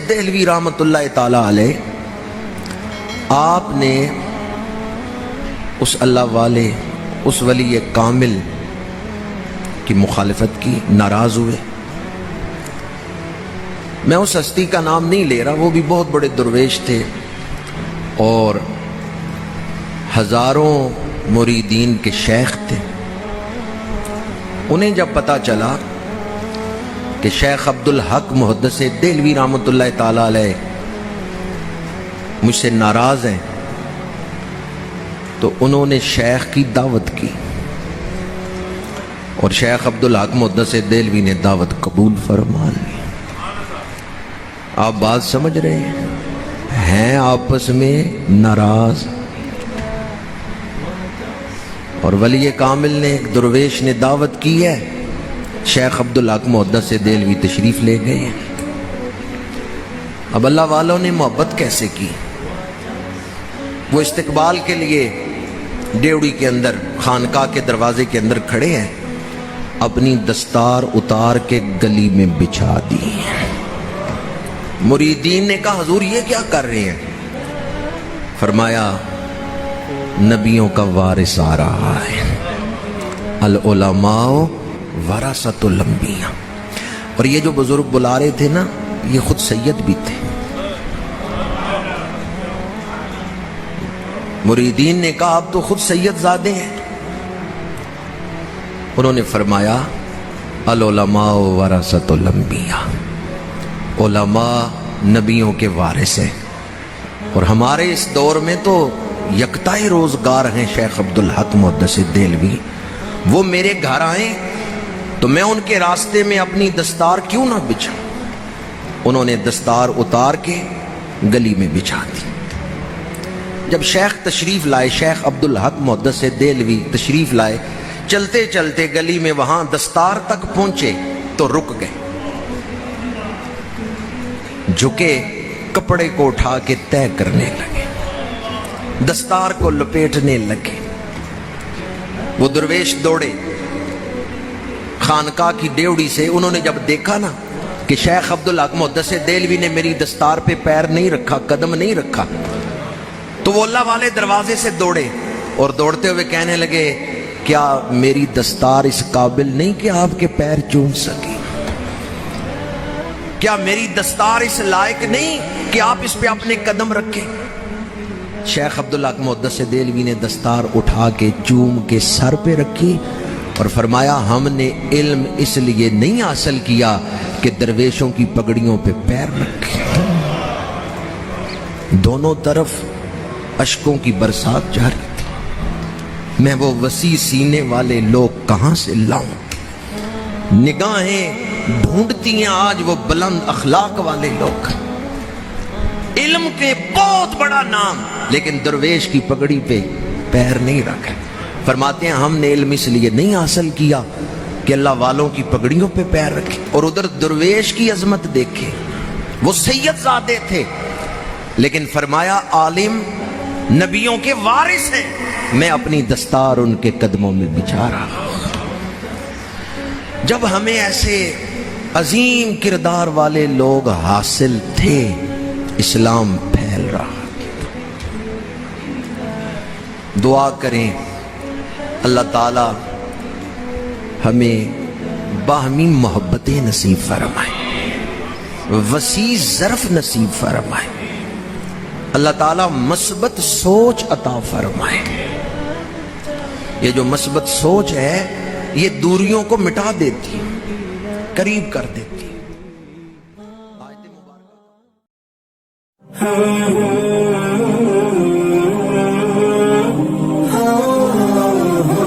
دہلوی رحمت اللہ تعالی علیہ، آپ نے اس اللہ والے، اس ولی کامل کی مخالفت کی، ناراض ہوئے۔ میں اس ہستی کا نام نہیں لے رہا، وہ بھی بہت بڑے درویش تھے اور ہزاروں مریدین کے شیخ تھے۔ انہیں جب پتہ چلا کہ شیخ عبدالحق محدث دہلوی رحمۃ اللہ تعالی علیہ مجھ سے ناراض ہیں، تو انہوں نے شیخ کی دعوت کی اور شیخ عبدالحق محدث دہلوی نے دعوت قبول فرما لی۔ آپ بات سمجھ رہے ہیں آپس میں ناراض، اور ولی کامل نے، ایک درویش نے دعوت کی ہے، شیخ عبدالحق محدث دہلوی تشریف لے گئے ہیں۔ اب اللہ والوں نے محبت کیسے کی؟ وہ استقبال کے لیے ڈیوڑی کے اندر، خانقاہ کے دروازے کے اندر کھڑے ہیں، اپنی دستار اتار کے گلی میں بچھا دی۔ مریدین نے کہا حضور یہ کیا کر رہے ہیں؟ فرمایا نبیوں کا وارث آ رہا ہے، العلماء ورثۃ الانبیاء۔ اور یہ جو بزرگ بلا رہے تھے نا، یہ خود سید بھی تھے۔ مریدین نے کہا آپ تو خود سید زادے ہیں۔ انہوں نے فرمایا العلماء ورثۃ الانبیاء، علماء نبیوں کے وارث ہیں، اور ہمارے اس دور میں تو یکتا روزگار ہیں شیخ عبدالحق محدث دہلوی، وہ میرے گھر آئیں تو میں ان کے راستے میں اپنی دستار کیوں نہ بچھاؤں۔ انہوں نے دستار اتار کے گلی میں بچھا دی۔ جب شیخ تشریف لائے، شیخ عبدالحق محدث دہلوی تشریف لائے، چلتے چلتے گلی میں وہاں دستار تک پہنچے تو رک گئے، جھکے، کپڑے کو اٹھا کے طے کرنے لگے، دستار کو لپیٹنے لگے۔ وہ درویش دوڑے خانقاہ کی ڈیوڑی سے، انہوں نے جب دیکھا نا کہ شیخ عبدالحق محدث دہلوی نے میری دستار پہ پیر نہیں رکھا، قدم نہیں رکھا، تو وہ اللہ والے دروازے سے دوڑے اور دوڑتے ہوئے کہنے لگے کیا میری دستار اس قابل نہیں کہ آپ کے پیر چوم سکے؟ کیا میری دستار اس لائق نہیں کہ آپ اس پہ اپنے قدم رکھیں؟ شیخ عبدالحق محدث دہلوی نے دستار اٹھا کے چوم کے سر پہ رکھی اور فرمایا ہم نے علم اس لیے نہیں حاصل کیا کہ درویشوں کی پگڑیوں پہ پیر رکھے۔ دونوں طرف اشکوں کی برسات جاری تھی۔ میں وہ وسیع سینے والے لوگ کہاں سے لاؤں؟ نگاہیں ڈھونڈتی ہیں آج وہ بلند اخلاق والے لوگ، علم کے بہت بڑا نام، لیکن درویش کی پگڑی پہ پیر نہیں رکھے۔ فرماتے ہیں ہم نے علم اس لیے نہیں حاصل کیا کہ اللہ والوں کی پگڑیوں پہ پیر رکھے، اور ادھر درویش کی عظمت دیکھے، وہ سید زادے تھے، لیکن فرمایا عالم نبیوں کے وارث ہیں، میں اپنی دستار ان کے قدموں میں بچھا رہا ہوں۔ جب ہمیں ایسے عظیم کردار والے لوگ حاصل تھے، اسلام پھیل رہا۔ دعا کریں اللہ تعالی ہمیں باہمی محبتیں نصیب فرمائے، وسیع ظرف نصیب فرمائے، اللہ تعالیٰ مثبت سوچ عطا فرمائے۔ یہ جو مثبت سوچ ہے یہ دوریوں کو مٹا دیتی، قریب کر دیتی۔